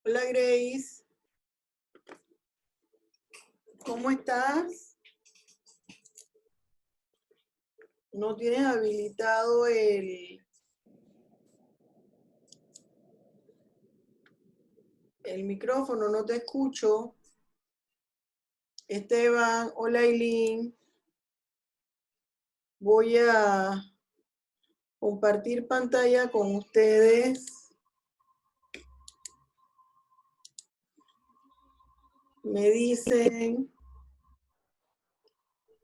Hola Grace, ¿cómo estás? ¿No tienes habilitado el micrófono? No te escucho. Esteban, hola Eileen. Voy a compartir pantalla con ustedes. Me dicen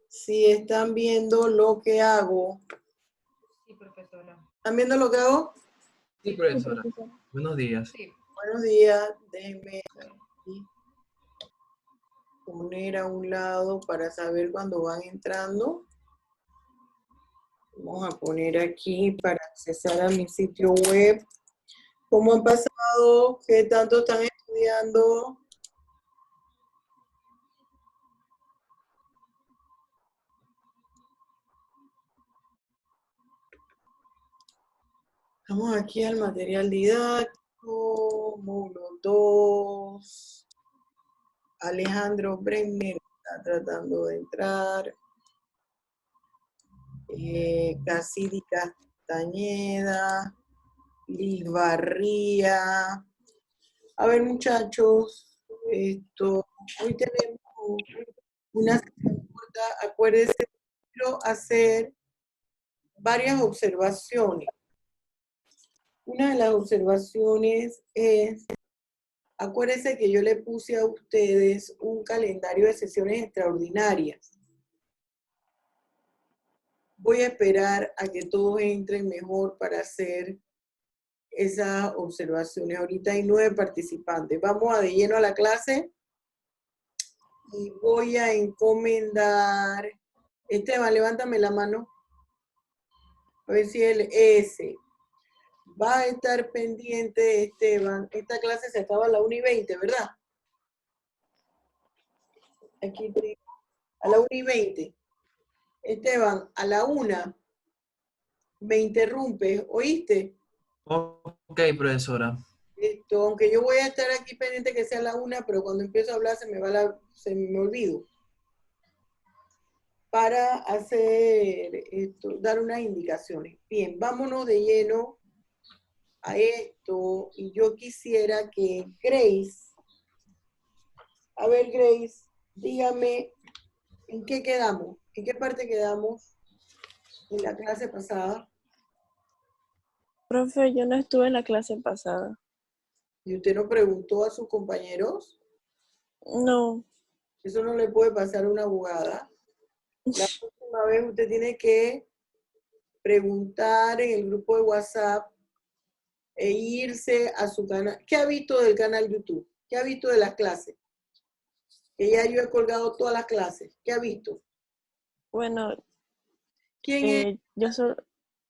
si están viendo lo que hago. Sí, profesora. ¿Están viendo lo que hago? Sí, profesora. Buenos días. Sí. Buenos días. Déjenme poner a un lado para saber cuándo van entrando. Vamos a poner aquí para accesar a mi sitio web. ¿Cómo han pasado? ¿Qué tanto están estudiando? Vamos aquí al material didáctico, módulo 2. Alejandro Brenner está tratando de entrar. Cassidy Castañeda, Liz Barría. A ver, muchachos, hoy tenemos una sesión corta. Acuérdense, quiero hacer varias observaciones. Una de las observaciones es, acuérdense que yo le puse a ustedes un calendario de sesiones extraordinarias. Voy a esperar a que todos entren mejor para hacer esas observaciones. Ahorita hay 9 participantes. Vamos a de lleno a la clase y voy a encomendar. Esteban, levántame la mano. A ver si el S. Va a estar pendiente, Esteban. Esta clase se acaba a la 1:20, ¿verdad? Aquí tengo. A la 1:20. Esteban, a la 1 me interrumpes, ¿oíste? Ok, profesora. Aunque yo voy a estar aquí pendiente que sea la 1, pero cuando empiezo a hablar se me olvido. Para hacer esto, dar unas indicaciones. Bien, vámonos de lleno a esto. Y yo quisiera que Grace, a ver Grace, dígame, ¿en qué quedamos? ¿En qué parte quedamos en la clase pasada? Profe, yo no estuve en la clase pasada. ¿Y usted no preguntó a sus compañeros? No. Eso no le puede pasar a una abogada. La próxima vez usted tiene que preguntar en el grupo de WhatsApp e irse a su canal. ¿Qué ha visto del canal YouTube? ¿Qué ha visto de las clases? Que ya yo he colgado todas las clases. ¿Qué ha visto? Bueno, ¿Quién es? yo soy...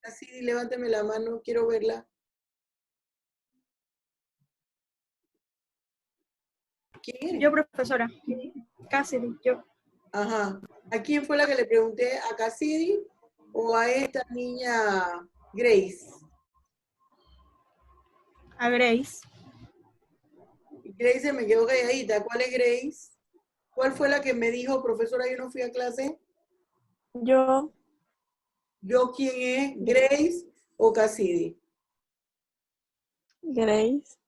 Así, levánteme la mano, quiero verla. ¿Quién es? Yo, profesora. Casi, yo. Ajá. ¿A quién fue la que le pregunté? ¿A Cassidy o a esta niña Grace? A Grace. Grace se me quedó calladita. ¿Cuál es Grace? ¿Cuál fue la que me dijo, profesora, yo no fui a clase? Yo, ¿Yo quién es? ¿Grace o Cassidy? Grace.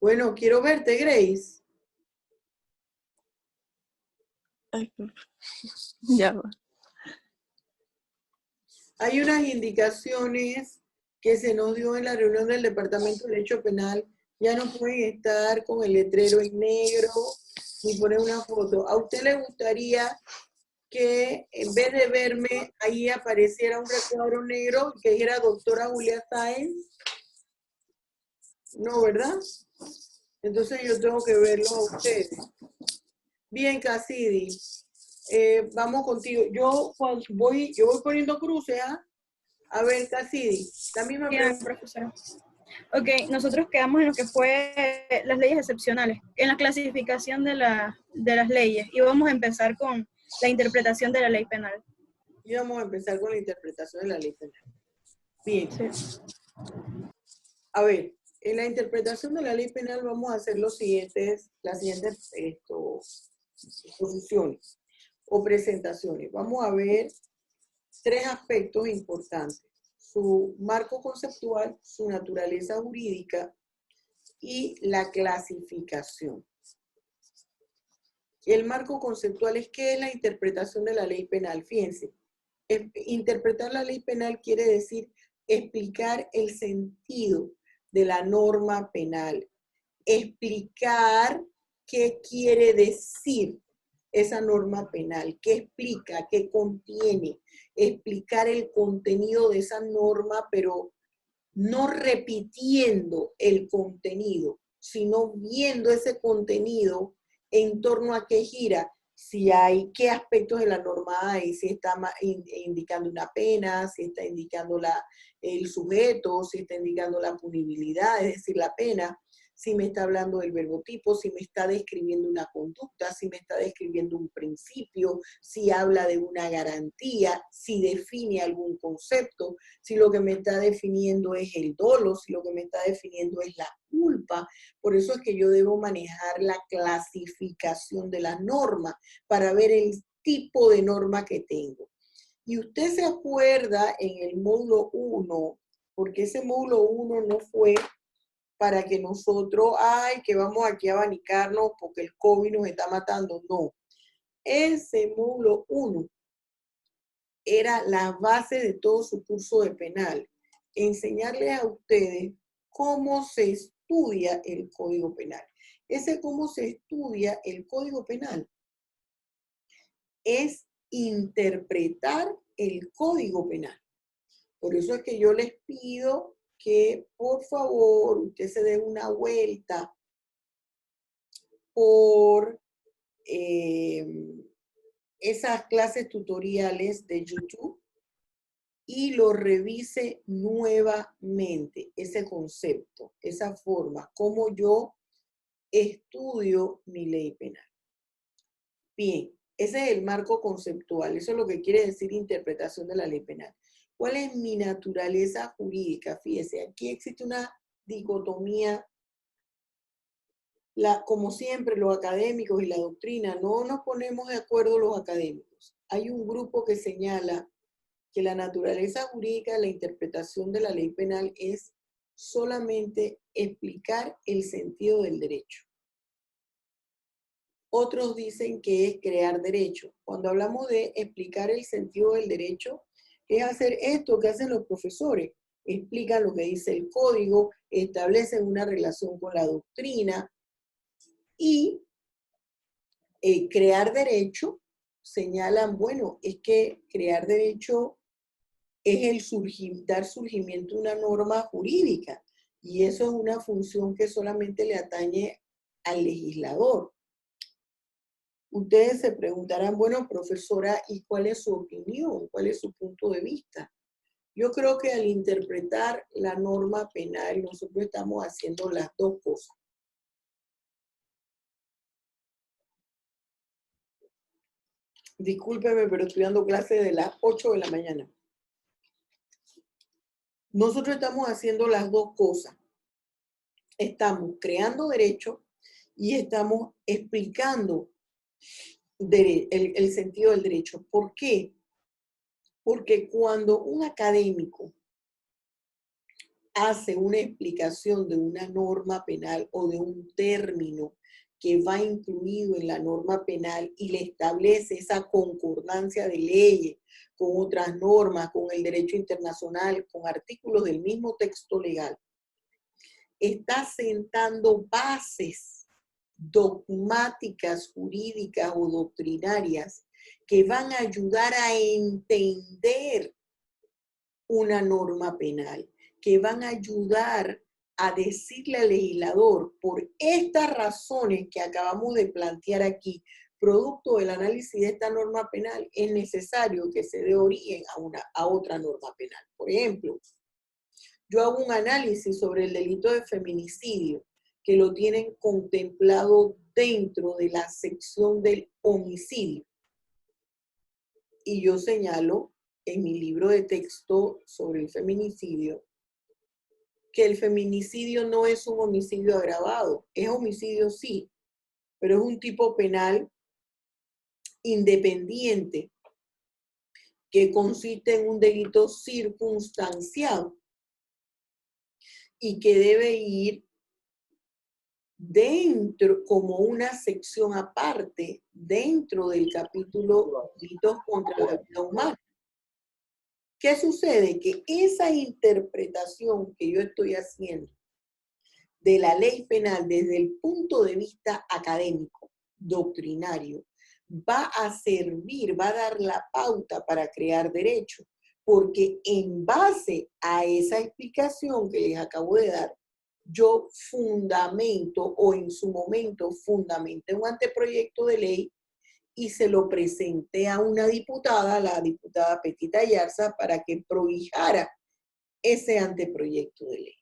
Bueno, quiero verte, Grace. Ay, ya va. Hay unas indicaciones que se nos dio en la reunión del Departamento de Derecho Penal. Ya no pueden estar con el letrero en negro ni poner una foto. ¿A usted le gustaría que en vez de verme ahí apareciera un recuadro negro que dijera doctora Julia Sáenz? No, ¿verdad? Entonces yo tengo que verlo a ustedes. Bien, Cassidy. Vamos contigo. Yo voy poniendo cruces, ¿ah? A ver, Cassidy, la misma Bien, pregunta. profesora. Ok, nosotros quedamos en lo que fue las leyes excepcionales, en la clasificación de las leyes. Y vamos a empezar con la interpretación de la ley penal. Y vamos a empezar con la interpretación de la ley penal. Bien. Sí. A ver, En la interpretación de la ley penal vamos a hacer las siguientes exposiciones o presentaciones. Vamos a ver 3 aspectos importantes: su marco conceptual, su naturaleza jurídica y la clasificación. El marco conceptual es ¿qué es la interpretación de la ley penal? Fíjense, interpretar la ley penal quiere decir explicar el sentido de la norma penal, explicar qué quiere decir esa norma penal, qué explica, qué contiene, explicar el contenido de esa norma, pero no repitiendo el contenido, sino viendo ese contenido en torno a qué gira, si hay, qué aspectos de la norma hay, si está indicando una pena, si está indicando el sujeto, si está indicando la punibilidad, es decir, la pena, si me está hablando del verbo tipo, si me está describiendo una conducta, si me está describiendo un principio, si habla de una garantía, si define algún concepto, si lo que me está definiendo es el dolo, si lo que me está definiendo es la culpa. Por eso es que yo debo manejar la clasificación de las normas para ver el tipo de norma que tengo. Y usted se acuerda en el módulo 1, porque ese módulo 1 no fue para que nosotros, que vamos aquí a abanicarnos porque el COVID nos está matando. No. Ese módulo 1 era la base de todo su curso de penal. Enseñarles a ustedes cómo se estudia el Código Penal. Ese cómo se estudia el Código Penal es interpretar el Código Penal. Por eso es que yo les pido que por favor usted se dé una vuelta por esas clases tutoriales de YouTube y lo revise nuevamente, ese concepto, esa forma, cómo yo estudio mi ley penal. Bien, ese es el marco conceptual, eso es lo que quiere decir interpretación de la ley penal. ¿Cuál es mi naturaleza jurídica? Fíjese, aquí existe una dicotomía, como siempre los académicos y la doctrina, no nos ponemos de acuerdo los académicos. Hay un grupo que señala que la naturaleza jurídica de la interpretación de la ley penal es solamente explicar el sentido del derecho. Otros dicen que es crear derecho. Cuando hablamos de explicar el sentido del derecho, es hacer esto que hacen los profesores. Explican lo que dice el código, establecen una relación con la doctrina y crear derecho, señalan, bueno, es que crear derecho es dar surgimiento a una norma jurídica y eso es una función que solamente le atañe al legislador. Ustedes se preguntarán, bueno, profesora, ¿y cuál es su opinión? ¿Cuál es su punto de vista? Yo creo que al interpretar la norma penal, nosotros estamos haciendo las dos cosas. Discúlpeme, pero estoy dando clases de las 8 de la mañana. Nosotros estamos haciendo las dos cosas. Estamos creando derecho y estamos explicando el sentido del derecho. ¿Por qué? Porque cuando un académico hace una explicación de una norma penal o de un término que va incluido en la norma penal y le establece esa concordancia de leyes con otras normas, con el derecho internacional, con artículos del mismo texto legal, está sentando bases dogmáticas, jurídicas o doctrinarias que van a ayudar a entender una norma penal, que van a ayudar a decirle al legislador, por estas razones que acabamos de plantear aquí, producto del análisis de esta norma penal, es necesario que se dé origen a otra norma penal. Por ejemplo, yo hago un análisis sobre el delito de feminicidio, que lo tienen contemplado dentro de la sección del homicidio. Y yo señalo en mi libro de texto sobre el feminicidio que el feminicidio no es un homicidio agravado. Es homicidio sí, pero es un tipo penal independiente que consiste en un delito circunstanciado y que debe ir dentro, como una sección aparte, dentro del capítulo delitos contra la vida humana. ¿Qué sucede? Que esa interpretación que yo estoy haciendo de la ley penal desde el punto de vista académico, doctrinario, va a servir, va a dar la pauta para crear derecho, porque en base a esa explicación que les acabo de dar, yo fundamento, o en su momento fundamenté un anteproyecto de ley y se lo presenté a una diputada, la diputada Petita Ayarza, para que prohijara ese anteproyecto de ley.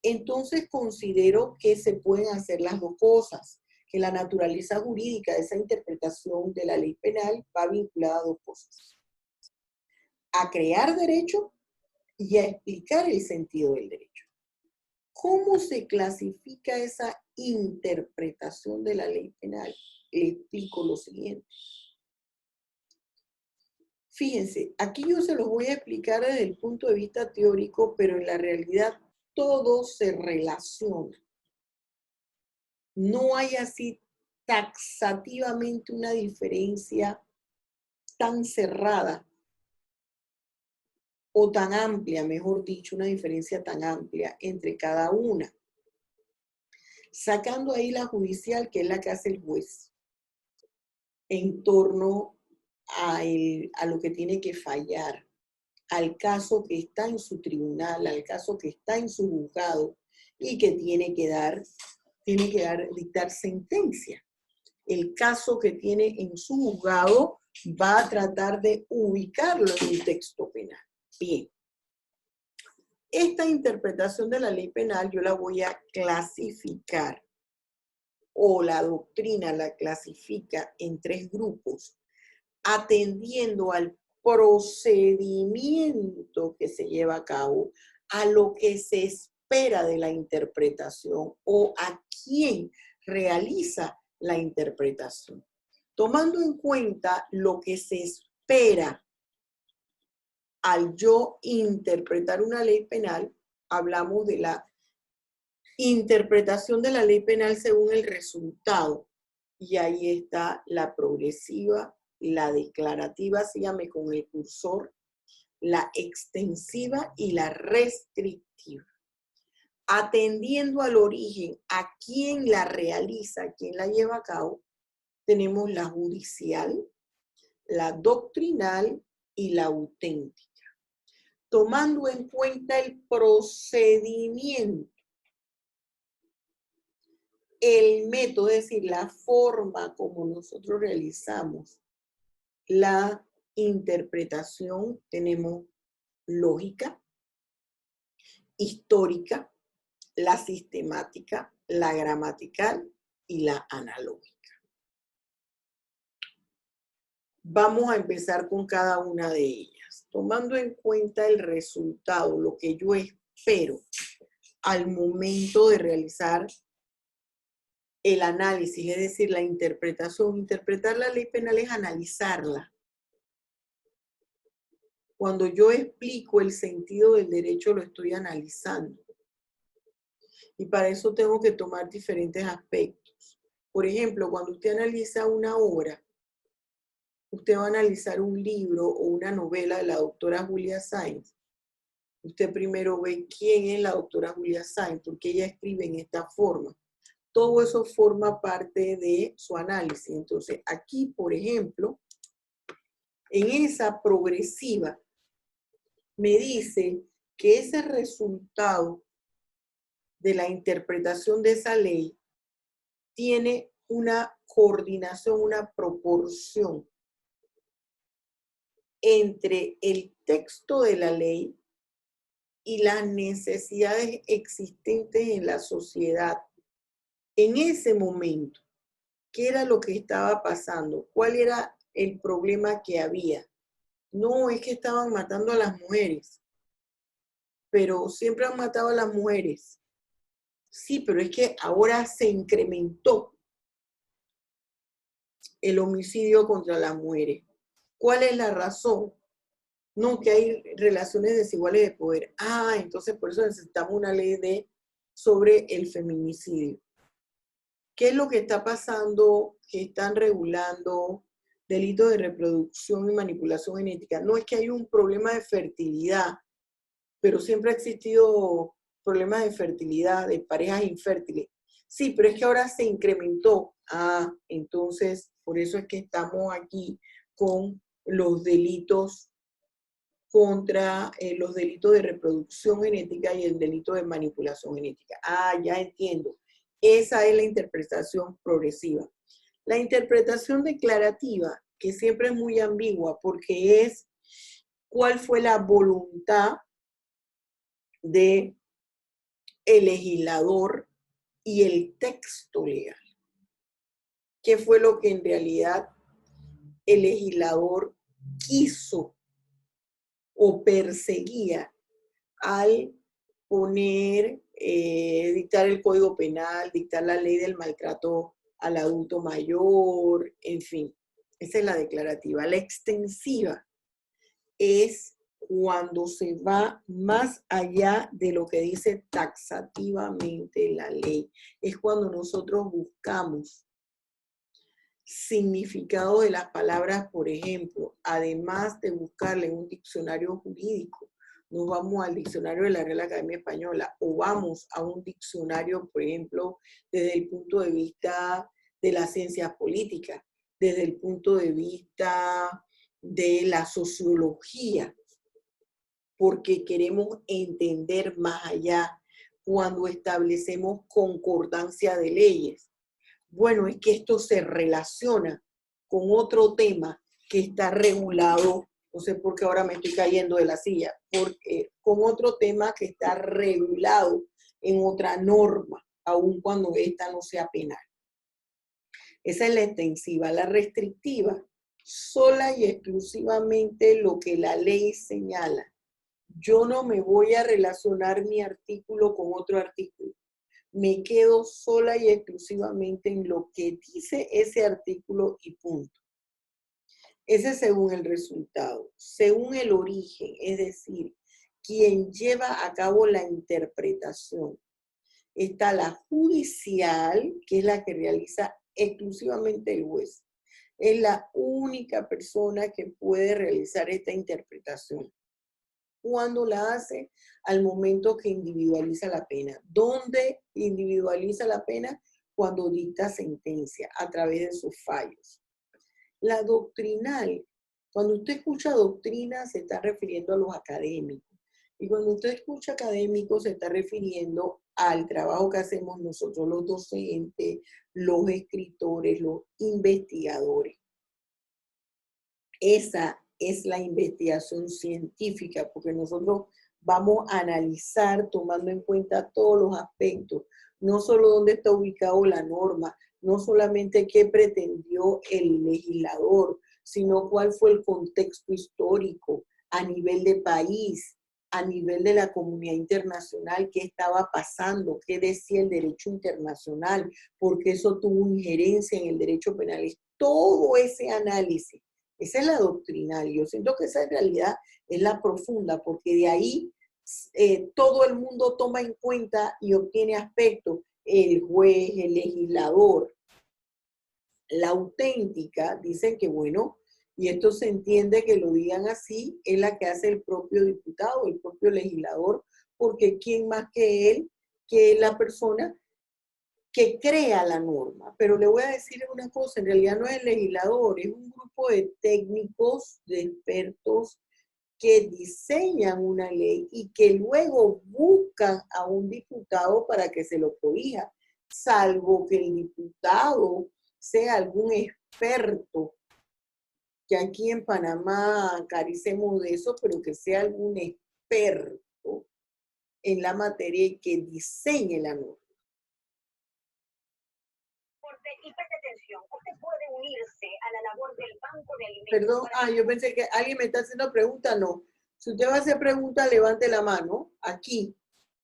Entonces considero que se pueden hacer las dos cosas, que la naturaleza jurídica de esa interpretación de la ley penal va vinculada a dos cosas: a crear derecho y a explicar el sentido del derecho. ¿Cómo se clasifica esa interpretación de la ley penal? Le explico lo siguiente. Fíjense, aquí yo se los voy a explicar desde el punto de vista teórico, pero en la realidad todo se relaciona. No hay así taxativamente una diferencia tan cerrada o tan amplia, mejor dicho, una diferencia tan amplia entre cada una. Sacando ahí la judicial, que es la que hace el juez, en torno a lo que tiene que fallar, al caso que está en su tribunal, al caso que está en su juzgado y que tiene que dictar sentencia. El caso que tiene en su juzgado va a tratar de ubicarlo en un texto penal. Bien. Esta interpretación de la ley penal yo la voy a clasificar, o la doctrina la clasifica en 3 grupos, atendiendo al procedimiento que se lleva a cabo, a lo que se espera de la interpretación o a quién realiza la interpretación. Tomando en cuenta lo que se espera al yo interpretar una ley penal, hablamos de la interpretación de la ley penal según el resultado. Y ahí está la progresiva, la declarativa, sígame con el cursor, la extensiva y la restrictiva. Atendiendo al origen, a quién la realiza, a quién la lleva a cabo, tenemos la judicial, la doctrinal y la auténtica. Tomando en cuenta el procedimiento, el método, es decir, la forma como nosotros realizamos la interpretación, tenemos lógica, histórica, la sistemática, la gramatical y la analógica. Vamos a empezar con cada una de ellas, tomando en cuenta el resultado, lo que yo espero al momento de realizar el análisis, es decir, la interpretación. Interpretar la ley penal es analizarla. Cuando yo explico el sentido del derecho, lo estoy analizando. Y para eso tengo que tomar diferentes aspectos. Por ejemplo, cuando usted analiza una obra, usted va a analizar un libro o una novela de la doctora Julia Sáenz. Usted primero ve quién es la doctora Julia Sáenz, porque ella escribe en esta forma. Todo eso forma parte de su análisis. Entonces, aquí, por ejemplo, en esa progresiva, me dice que ese resultado de la interpretación de esa ley tiene una coordinación, una proporción entre el texto de la ley y las necesidades existentes en la sociedad. En ese momento, ¿qué era lo que estaba pasando? ¿Cuál era el problema que había? No, es que estaban matando a las mujeres. pero siempre han matado a las mujeres. Sí, pero es que ahora se incrementó el homicidio contra las mujeres. ¿Cuál es la razón? No, que hay relaciones desiguales de poder. Ah, entonces por eso necesitamos una ley sobre el feminicidio. ¿Qué es lo que está pasando? Que están regulando delitos de reproducción y manipulación genética. No es que hay un problema de fertilidad, pero siempre ha existido problemas de fertilidad, de parejas infértiles. Sí, pero es que ahora se incrementó. Ah, entonces, por eso es que estamos aquí con los delitos contra los delitos de reproducción genética y el delito de manipulación genética. Ah, ya entiendo. Esa es la interpretación progresiva. La interpretación declarativa, que siempre es muy ambigua, porque es cuál fue la voluntad del legislador y el texto legal. ¿Qué fue lo que en realidad el legislador quiso o perseguía al poner, dictar el Código Penal, dictar la ley del maltrato al adulto mayor, en fin? Esa es la declarativa. La extensiva es cuando se va más allá de lo que dice taxativamente la ley. Es cuando nosotros buscamos significado de las palabras, por ejemplo, además de buscarle en un diccionario jurídico, nos vamos al diccionario de la Real Academia Española o vamos a un diccionario, por ejemplo, desde el punto de vista de las ciencias políticas, desde el punto de vista de la sociología, porque queremos entender más allá cuando establecemos concordancia de leyes. Bueno, es que esto se relaciona con otro tema que está regulado, no sé por qué ahora me estoy cayendo de la silla, porque con otro tema que está regulado en otra norma, aun cuando esta no sea penal. Esa es la extensiva. La restrictiva, sola y exclusivamente lo que la ley señala. Yo no me voy a relacionar mi artículo con otro artículo. Me quedo sola y exclusivamente en lo que dice ese artículo y punto. Ese según el resultado. Según el origen, es decir, quien lleva a cabo la interpretación. Está la judicial, que es la que realiza exclusivamente el juez. Es la única persona que puede realizar esta interpretación. ¿Cuándo la hace? Al momento que individualiza la pena. ¿Dónde individualiza la pena? Cuando dicta sentencia, a través de sus fallos. La doctrinal, cuando usted escucha doctrina, se está refiriendo a los académicos. Y cuando usted escucha académicos, se está refiriendo al trabajo que hacemos nosotros, los docentes, los escritores, los investigadores. Esa es la investigación científica, porque nosotros vamos a analizar tomando en cuenta todos los aspectos, no solo dónde está ubicado la norma, no solamente qué pretendió el legislador, sino cuál fue el contexto histórico a nivel de país, a nivel de la comunidad internacional, qué estaba pasando, qué decía el derecho internacional, porque eso tuvo injerencia en el derecho penal. Es todo ese análisis. Esa es la doctrinal. Yo siento que esa en realidad es la profunda, porque de ahí todo el mundo toma en cuenta y obtiene aspectos. El juez, el legislador. La auténtica, dicen que bueno, y esto se entiende que lo digan así, es la que hace el propio diputado, el propio legislador, porque ¿quién más que él, que la persona que crea la norma? Pero le voy a decir una cosa, en realidad no es el legislador, es un grupo de técnicos, de expertos que diseñan una ley y que luego buscan a un diputado para que se lo corrija, salvo que el diputado sea algún experto, que aquí en Panamá carecemos de eso, pero que sea algún experto en la materia y que diseñe la norma. Y preste atención, usted puede unirse a la labor del Banco de Alimentos. Perdón, yo pensé que alguien me está haciendo pregunta, no. Si usted va a hacer preguntas, levante la mano, aquí,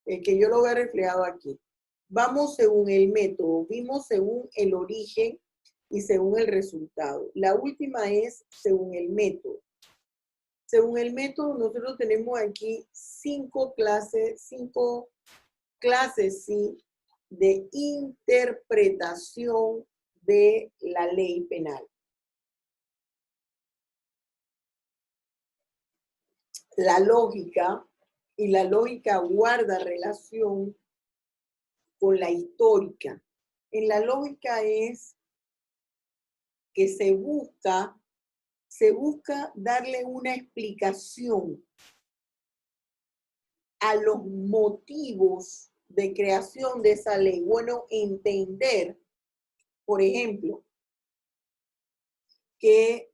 que yo lo vea reflejado aquí. Vamos según el método, vimos según el origen y según el resultado. La última es según el método. Según el método, nosotros tenemos aquí 5 clases, sí, de interpretación de la ley penal. La lógica, y la lógica guarda relación con la histórica. En la lógica es que se busca darle una explicación a los motivos de creación de esa ley. Bueno, entender, por ejemplo, que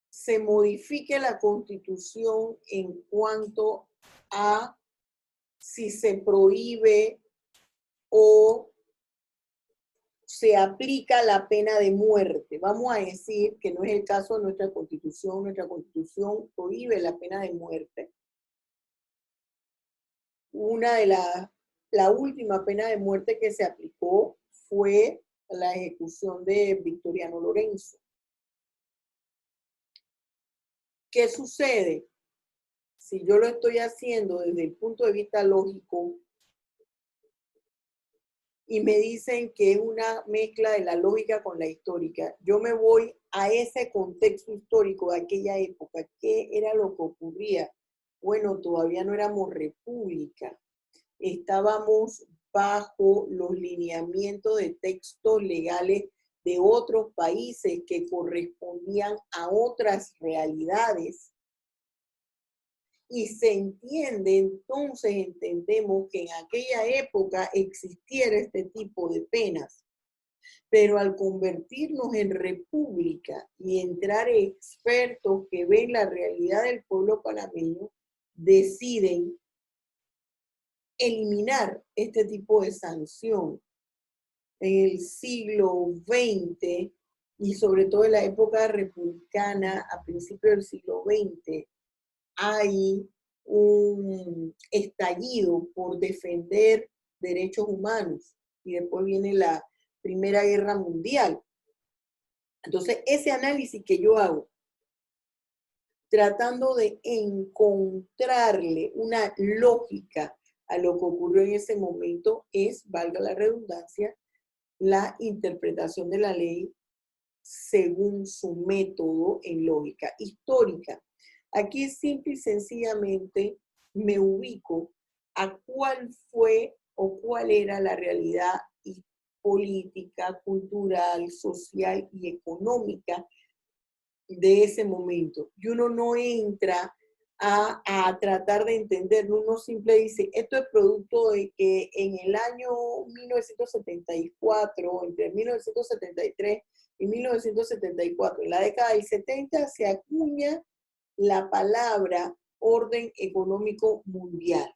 se modifique la Constitución en cuanto a si se prohíbe o se aplica la pena de muerte. Vamos a decir que no es el caso de nuestra Constitución. Nuestra Constitución prohíbe la pena de muerte. La última pena de muerte que se aplicó fue la ejecución de Victoriano Lorenzo. ¿Qué sucede? Si yo lo estoy haciendo desde el punto de vista lógico y me dicen que es una mezcla de la lógica con la histórica, yo me voy a ese contexto histórico de aquella época. ¿Qué era lo que ocurría? Bueno, todavía no éramos república. Estábamos bajo los lineamientos de textos legales de otros países que correspondían a otras realidades. Y se entiende, entonces entendemos que en aquella época existiera este tipo de penas. Pero al convertirnos en república y entrar expertos que ven la realidad del pueblo panameño, deciden eliminar este tipo de sanción. En el siglo XX y sobre todo en la época republicana, a principios del siglo XX, hay un estallido por defender derechos humanos y después viene la Primera Guerra Mundial. Entonces, ese análisis que yo hago, tratando de encontrarle una lógica a lo que ocurrió en ese momento, es, valga la redundancia, la interpretación de la ley según su método en lógica histórica. Aquí simple y sencillamente me ubico a cuál fue o cuál era la realidad política, cultural, social y económica de ese momento. Y uno no entra a tratar de entenderlo, uno simple dice, esto es producto de que en el año 1974, entre 1973 y 1974, en la década del 70, se acuña la palabra orden económico mundial.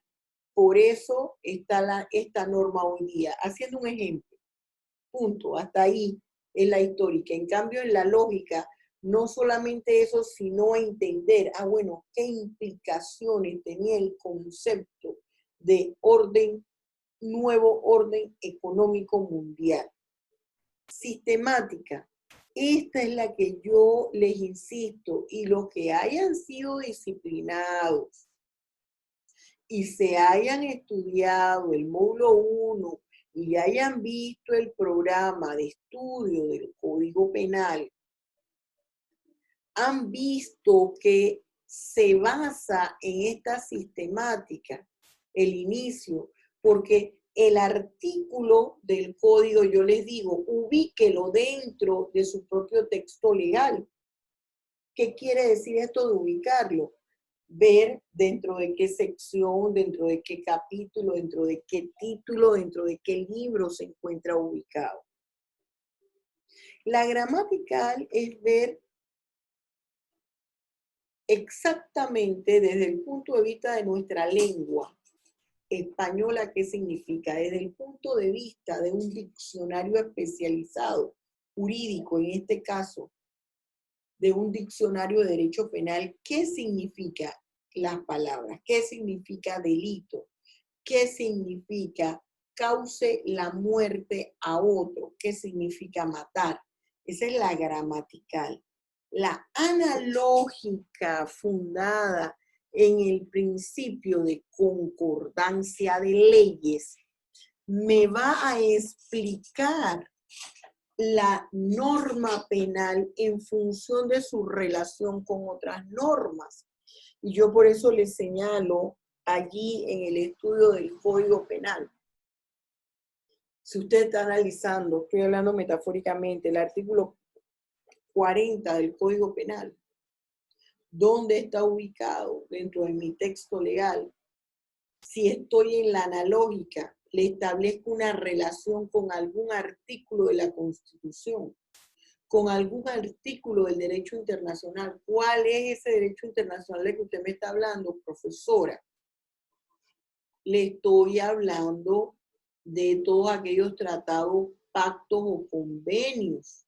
Por eso está esta norma hoy día. Haciendo un ejemplo, punto, hasta ahí es la histórica. En cambio, en la lógica, no solamente eso, sino entender, bueno, qué implicaciones tenía el concepto de nuevo orden económico mundial. Sistemática. Esta es la que yo les insisto, y los que hayan sido disciplinados y se hayan estudiado el módulo 1 y hayan visto el programa de estudio del Código Penal, han visto que se basa en esta sistemática, el inicio, porque el artículo del código, yo les digo, ubíquelo dentro de su propio texto legal. ¿Qué quiere decir esto de ubicarlo? Ver dentro de qué sección, dentro de qué capítulo, dentro de qué título, dentro de qué libro se encuentra ubicado. La gramatical es ver exactamente desde el punto de vista de nuestra lengua española, ¿qué significa? Desde el punto de vista de un diccionario especializado, jurídico en este caso, de un diccionario de derecho penal, ¿qué significa? las palabras. ¿Qué significa delito? ¿Qué significa cause la muerte a otro? ¿Qué significa matar? Esa es la gramatical. La analógica, fundada en el principio de concordancia de leyes, me va a explicar la norma penal en función de su relación con otras normas. Y yo por eso les señalo allí en el estudio del Código Penal. Si usted está analizando, estoy hablando metafóricamente, el artículo 40 del Código Penal, ¿dónde está ubicado dentro de mi texto legal? Si estoy en la analógica, le establezco una relación con algún artículo de la Constitución, con algún artículo del derecho internacional. ¿Cuál es ese derecho internacional de que usted me está hablando, profesora? Le estoy hablando de todos aquellos tratados, pactos o convenios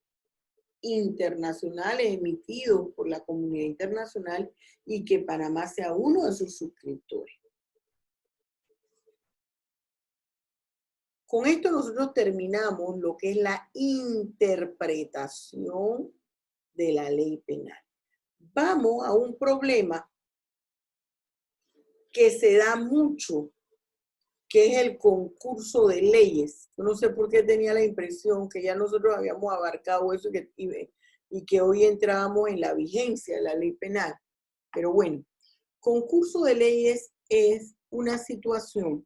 internacionales emitidos por la comunidad internacional y que Panamá sea uno de sus suscriptores. Con esto nosotros terminamos lo que es la interpretación de la ley penal. Vamos a un problema que se da mucho, que es el concurso de leyes. Yo no sé por qué tenía la impresión que ya nosotros habíamos abarcado eso y que hoy entrábamos en la vigencia de la ley penal. Pero bueno, concurso de leyes es una situación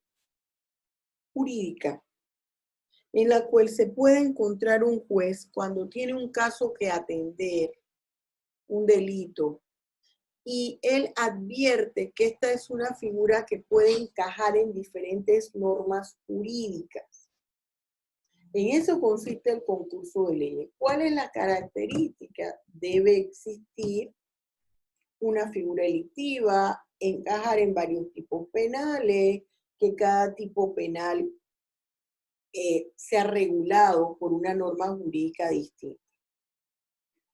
jurídica en la cual se puede encontrar un juez cuando tiene un caso que atender, un delito, y él advierte que esta es una figura que puede encajar en diferentes normas jurídicas. En eso consiste el concurso de leyes. ¿Cuál es la característica? Debe existir una figura delictiva, encajar en varios tipos penales, que cada tipo penal sea regulado por una norma jurídica distinta.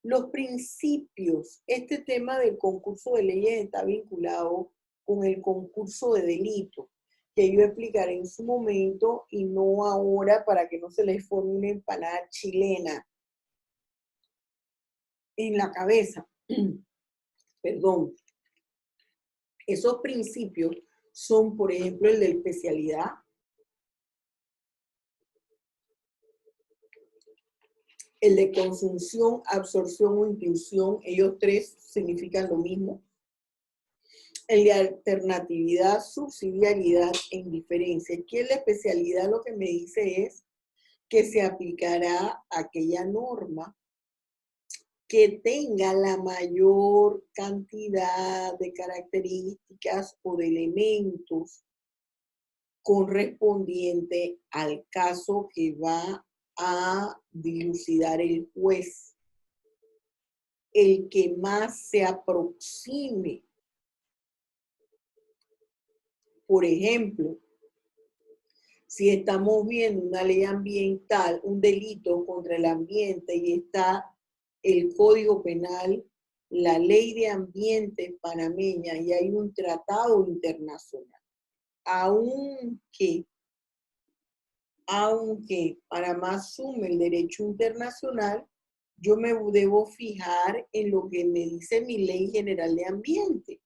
Los principios, este tema del concurso de leyes está vinculado con el concurso de delito, que yo explicaré en su momento y no ahora para que no se les forme una empanada chilena en la cabeza. Perdón. Esos principios son, por ejemplo, el de especialidad, el de consunción, absorción o inclusión, ellos tres significan lo mismo. El de alternatividad, subsidiariedad e indiferencia. Aquí en la especialidad lo que me dice es que se aplicará aquella norma que tenga la mayor cantidad de características o de elementos correspondiente al caso que va a dilucidar el juez, el que más se aproxime. Por ejemplo, si estamos viendo una ley ambiental, un delito contra el ambiente y está el Código Penal, la Ley de Ambiente panameña y hay un tratado internacional, aunque Panamá asume el derecho internacional, yo me debo fijar en lo que me dice mi Ley General de Ambiente.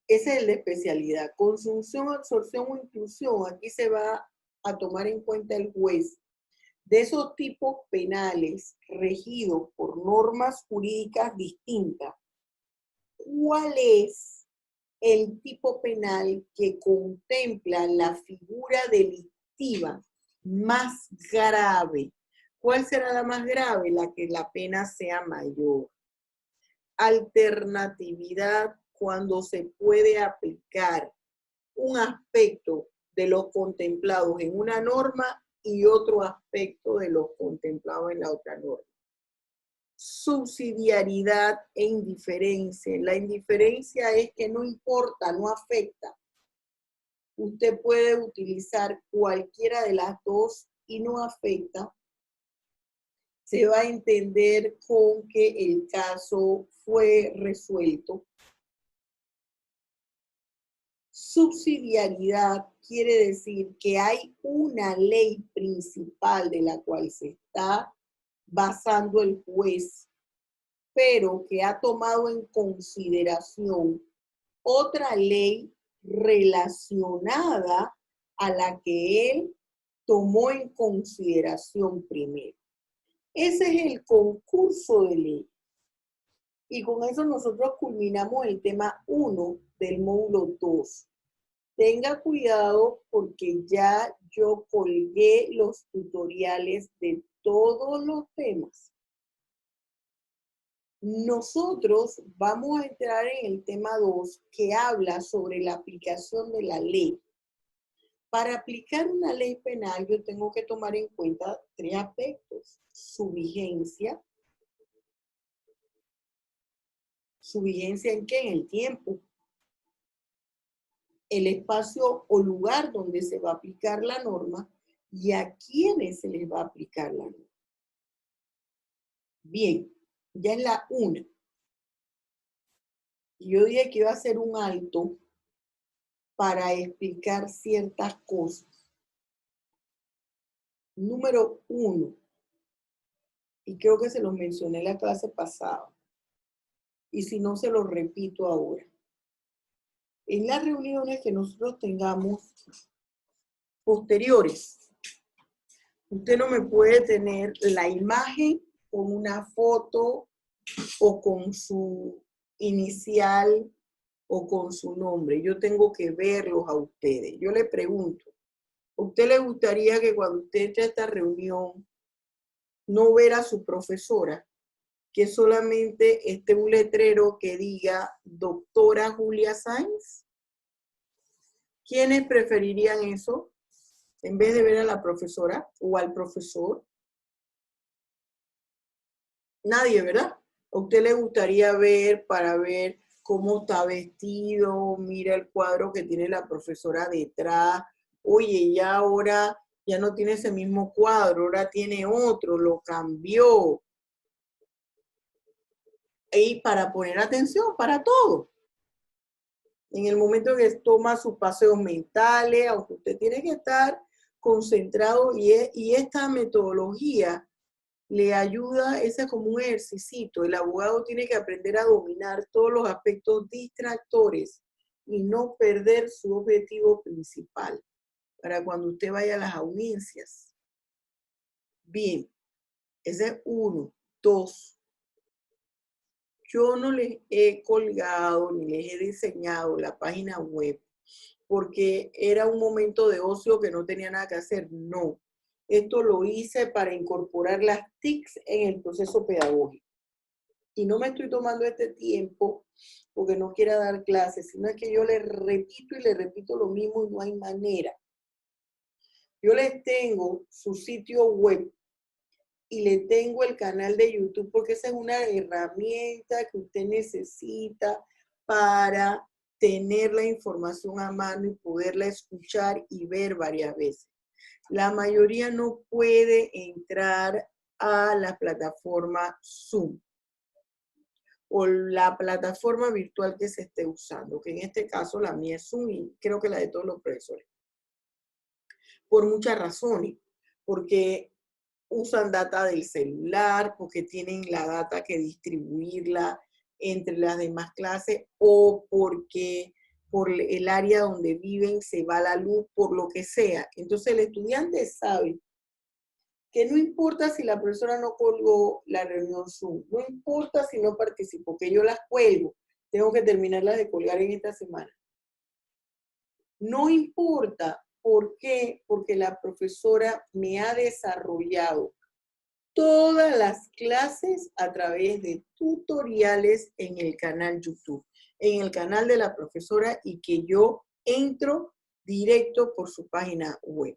Esa es la especialidad. Consunción, absorción o inclusión. Aquí se va a tomar en cuenta el juez. De esos tipos penales regidos por normas jurídicas distintas, ¿cuál es el tipo penal que contempla la figura delictiva más grave? ¿Cuál será la más grave? La que la pena sea mayor. Alternatividad, cuando se puede aplicar un aspecto de los contemplados en una norma y otro aspecto de los contemplados en la otra norma. Subsidiariedad e indiferencia. La indiferencia es que no importa, no afecta. Usted puede utilizar cualquiera de las dos y no afecta. se va a entender con que el caso fue resuelto. Subsidiariedad quiere decir que hay una ley principal de la cual se está basando el juez, pero que ha tomado en consideración otra ley relacionada a la que él tomó en consideración primero. Ese es el concurso de ley. Y con eso nosotros culminamos el tema 1 del módulo 2. Tenga cuidado porque ya yo colgué los tutoriales de todos los temas. Nosotros vamos a entrar en el tema 2 que habla sobre la aplicación de la ley. Para aplicar una ley penal yo tengo que tomar en cuenta 3 aspectos. Su vigencia. ¿Su vigencia en qué? En el tiempo. El espacio o lugar donde se va a aplicar la norma y a quiénes se les va a aplicar la norma. Bien, ya es la 1. Yo dije que iba a hacer un alto para explicar ciertas cosas. Número 1, y creo que se los mencioné en la clase pasada, y si no se los repito ahora. En las reuniones que nosotros tengamos posteriores, usted no me puede tener la imagen con una foto o con su inicial o con su nombre. Yo tengo que verlos a ustedes. Yo le pregunto, ¿a usted le gustaría que cuando usted entre a esta reunión no ver a su profesora, que solamente esté un letrero que diga doctora Julia Sáenz? ¿Quiénes preferirían eso en vez de ver a la profesora o al profesor? Nadie, ¿verdad? ¿A usted le gustaría ver para ver cómo está vestido? Mira el cuadro que tiene la profesora detrás. Oye, ya ahora ya no tiene ese mismo cuadro, ahora tiene otro, lo cambió. Y para poner atención para todo. En el momento que toma sus paseos mentales, aunque usted tiene que estar concentrado y esta metodología le ayuda, ese es como un ejercicio. El abogado tiene que aprender a dominar todos los aspectos distractores y no perder su objetivo principal para cuando usted vaya a las audiencias. Bien, ese es 1. 2. Yo no les he colgado ni les he diseñado la página web porque era un momento de ocio que no tenía nada que hacer. No. Esto lo hice para incorporar las TICs en el proceso pedagógico. Y no me estoy tomando este tiempo porque no quiera dar clases, sino es que yo les repito y les repito lo mismo y no hay manera. Yo les tengo su sitio web y le tengo el canal de YouTube porque esa es una herramienta que usted necesita para tener la información a mano y poderla escuchar y ver varias veces. La mayoría no puede entrar a la plataforma Zoom o la plataforma virtual que se esté usando, que en este caso la mía es Zoom y creo que la de todos los profesores. Por muchas razones, porque usan data del celular, porque tienen la data que distribuirla entre las demás clases o porque por el área donde viven se va la luz, por lo que sea. Entonces el estudiante sabe que no importa si la profesora no colgó la reunión Zoom, no importa si no participó, que yo las cuelgo, tengo que terminarlas de colgar en esta semana. No importa. ¿Por qué? Porque la profesora me ha desarrollado todas las clases a través de tutoriales en el canal YouTube, en el canal de la profesora y que yo entro directo por su página web.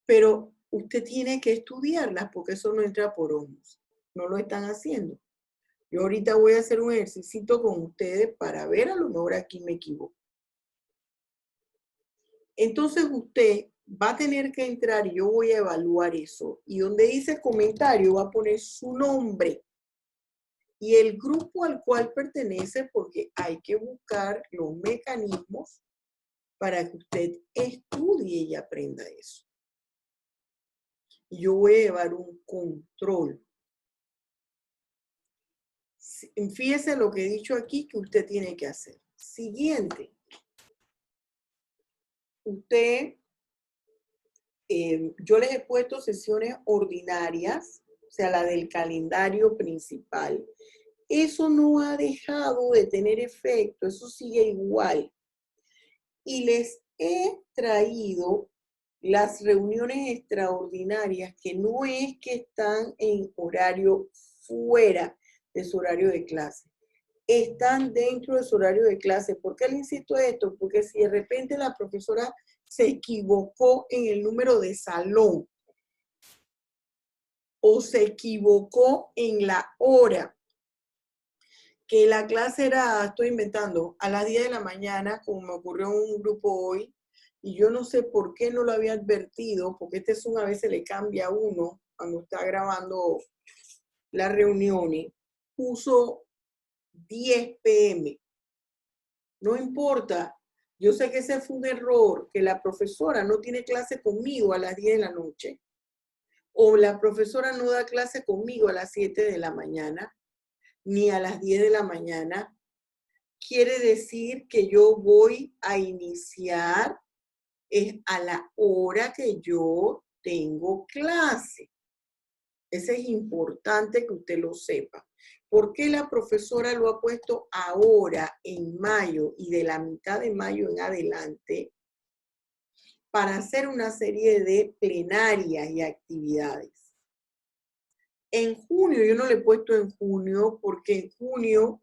Pero usted tiene que estudiarlas porque eso no entra por ojos. No lo están haciendo. Yo ahorita voy a hacer un ejercicio con ustedes para ver, a lo mejor aquí me equivoco. Entonces usted va a tener que entrar y yo voy a evaluar eso. Y donde dice comentario va a poner su nombre y el grupo al cual pertenece, porque hay que buscar los mecanismos para que usted estudie y aprenda eso. Y yo voy a llevar un control. Fíjese lo que he dicho aquí que usted tiene que hacer. Siguiente. Usted, yo les he puesto sesiones ordinarias, o sea, la del calendario principal. Eso no ha dejado de tener efecto, eso sigue igual. Y les he traído las reuniones extraordinarias que no es que están en horario fuera de su horario de clase. Están dentro de su horario de clase. ¿Por qué le insisto esto? Porque si de repente la profesora se equivocó en el número de salón o se equivocó en la hora, que la clase era, estoy inventando, a las 10 de la mañana, como me ocurrió en un grupo hoy, y yo no sé por qué no lo había advertido, porque este Zoom a veces le cambia a uno cuando está grabando las reuniones, puso 10 p.m. No importa, yo sé que ese fue un error, que la profesora no tiene clase conmigo a las 10 de la noche, o la profesora no da clase conmigo a las 7 de la mañana, ni a las 10 de la mañana. Quiere decir que yo voy a iniciar a la hora que yo tengo clase. Eso es importante que usted lo sepa. ¿Por qué la profesora lo ha puesto ahora en mayo y de la mitad de mayo en adelante? Para hacer una serie de plenarias y actividades. En junio, yo no le he puesto en junio porque en junio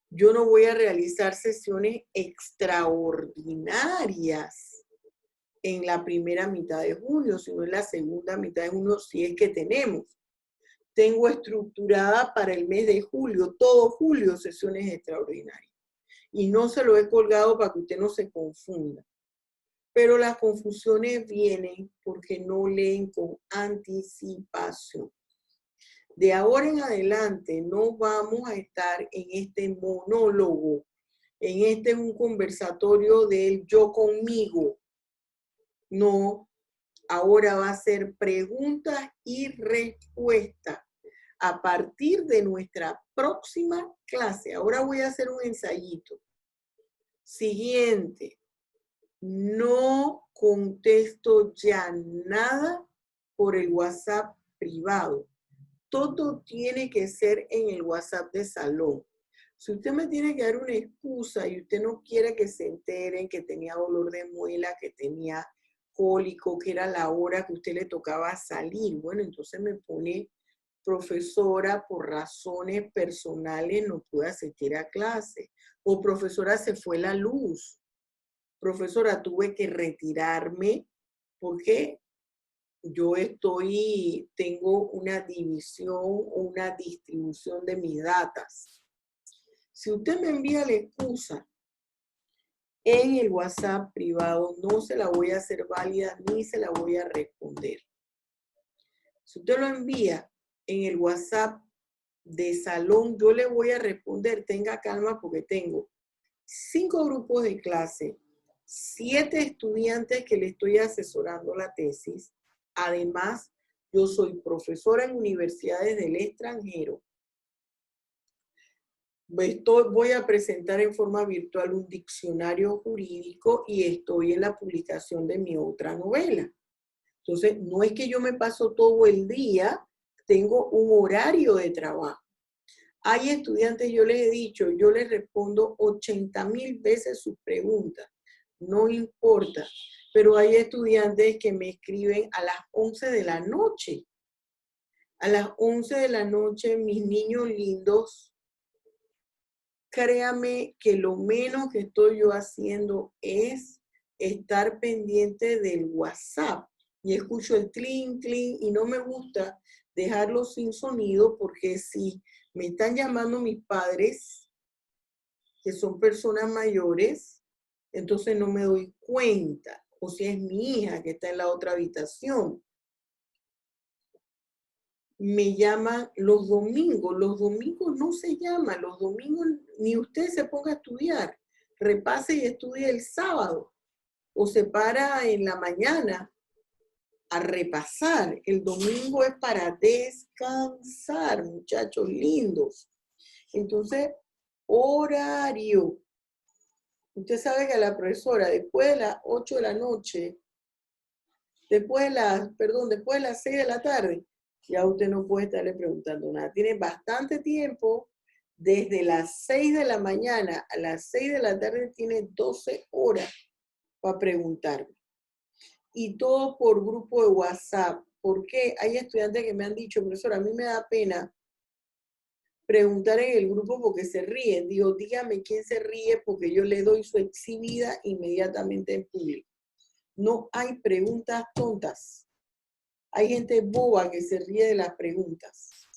yo no voy a realizar sesiones extraordinarias en la primera mitad de junio, sino en la segunda mitad de junio, si es que tenemos. Tengo estructurada para el mes de julio, todo julio, sesiones extraordinarias. Y no se lo he colgado para que usted no se confunda. Pero las confusiones vienen porque no leen con anticipación. De ahora en adelante no vamos a estar en este monólogo, en un conversatorio del yo conmigo. No, ahora va a ser preguntas y respuestas a partir de nuestra próxima clase. Ahora voy a hacer un ensayito. Siguiente, no contesto ya nada por el WhatsApp privado. Todo tiene que ser en el WhatsApp de salón. Si usted me tiene que dar una excusa y usted no quiere que se enteren que tenía dolor de muela, que tenía cólico, que era la hora que usted le tocaba salir, bueno, entonces me pone profesora, por razones personales no pude asistir a clase. O profesora, se fue la luz. Profesora, tuve que retirarme porque yo tengo una división o una distribución de mis datas. Si usted me envía la excusa en el WhatsApp privado, no se la voy a hacer válida ni se la voy a responder. Si usted lo envía en el WhatsApp de salón, yo le voy a responder, tenga calma porque tengo 5 grupos de clase, 7 estudiantes que le estoy asesorando la tesis. Además, yo soy profesora en universidades del extranjero. Voy a presentar en forma virtual un diccionario jurídico y estoy en la publicación de mi otra novela. Entonces, no es que yo me paso todo el día, tengo un horario de trabajo. Hay estudiantes, yo les he dicho, yo les respondo 80,000 veces sus preguntas. No importa. Pero hay estudiantes que me escriben a las 11 de la noche. A las 11 de la noche, mis niños lindos, créame que lo menos que estoy yo haciendo es estar pendiente del WhatsApp. Y escucho el clink, clink, y no me gusta dejarlo sin sonido porque si me están llamando mis padres, que son personas mayores, entonces no me doy cuenta. o si es mi hija que está en la otra habitación. Me llaman los domingos no se llaman, los domingos ni usted se ponga a estudiar, repase y estudie el sábado, o se para en la mañana a repasar. El domingo es para descansar, muchachos lindos. Entonces, horario. Usted sabe que a la profesora, después de las 8 de la noche, después de las 6 de la tarde, ya usted no puede estarle preguntando nada. Tiene bastante tiempo, desde las 6 de la mañana a las 6 de la tarde tiene 12 horas para preguntarme. Y todo por grupo de WhatsApp. ¿Por qué? Hay estudiantes que me han dicho, profesora, a mí me da pena preguntar en el grupo porque se ríen. Digo, dígame quién se ríe porque yo le doy su exhibida inmediatamente en público. No hay preguntas tontas. Hay gente boba que se ríe de las preguntas.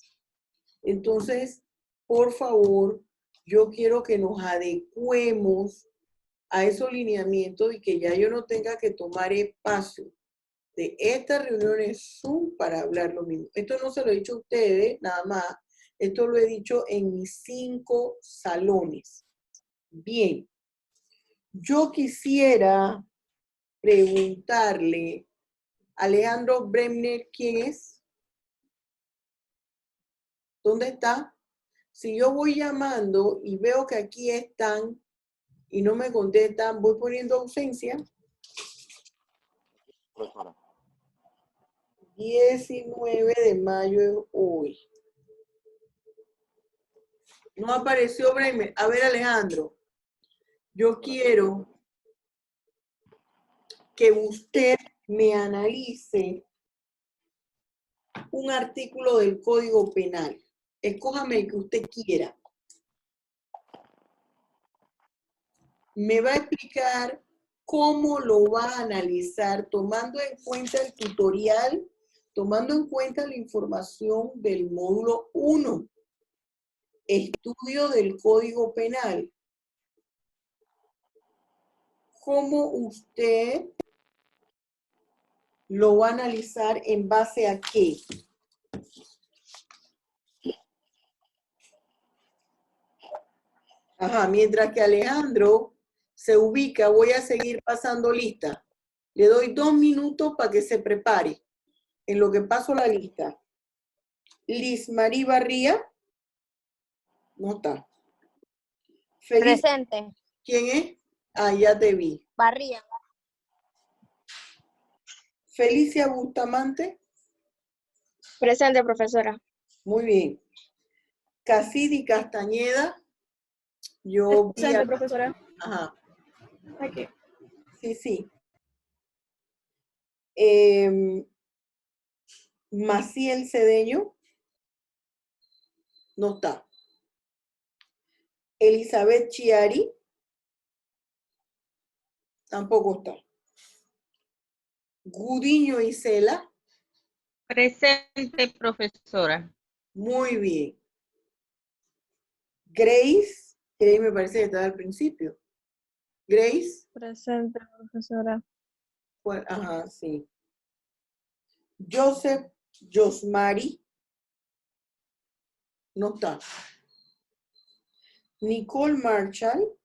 Entonces, por favor, yo quiero que nos adecuemos a esos lineamientos y que ya yo no tenga que tomar espacio de estas reuniones Zoom para hablar lo mismo. Esto no se lo he dicho a ustedes, nada más. Esto lo he dicho en mis 5 salones. Bien. Yo quisiera preguntarle a Alejandro Bremner, ¿quién es? ¿Dónde está? Si yo voy llamando y veo que aquí están y no me contestan, voy poniendo ausencia. Profesora. 19 de mayo es hoy. No apareció Bremer. A ver, Alejandro, yo quiero que usted me analice un artículo del Código Penal. Escójame el que usted quiera. Me va a explicar cómo lo va a analizar tomando en cuenta el tutorial, tomando en cuenta la información del módulo 1, estudio del Código Penal. ¿Cómo usted lo va a analizar en base a qué? Ajá, mientras que Alejandro se ubica, voy a seguir pasando lista. Le doy 2 minutos para que se prepare. En lo que paso la lista. Liz Marí Barría. No está. Presente. ¿Quién es? Ah, ya te vi. Barría. Felicia Bustamante. Presente, profesora. Muy bien. Cassidy Castañeda. Yo vi Presente, profesora. Ajá. Aquí. Sí, sí. Maciel Cedeño. No está. Elizabeth Chiari. Tampoco está. Gudiño Isela. Presente, profesora. Muy bien. Grace. Grace me parece que estaba al principio. Grace. Presente, profesora. Ajá, sí. Joseph Josmari. No está. Nicole Marshall.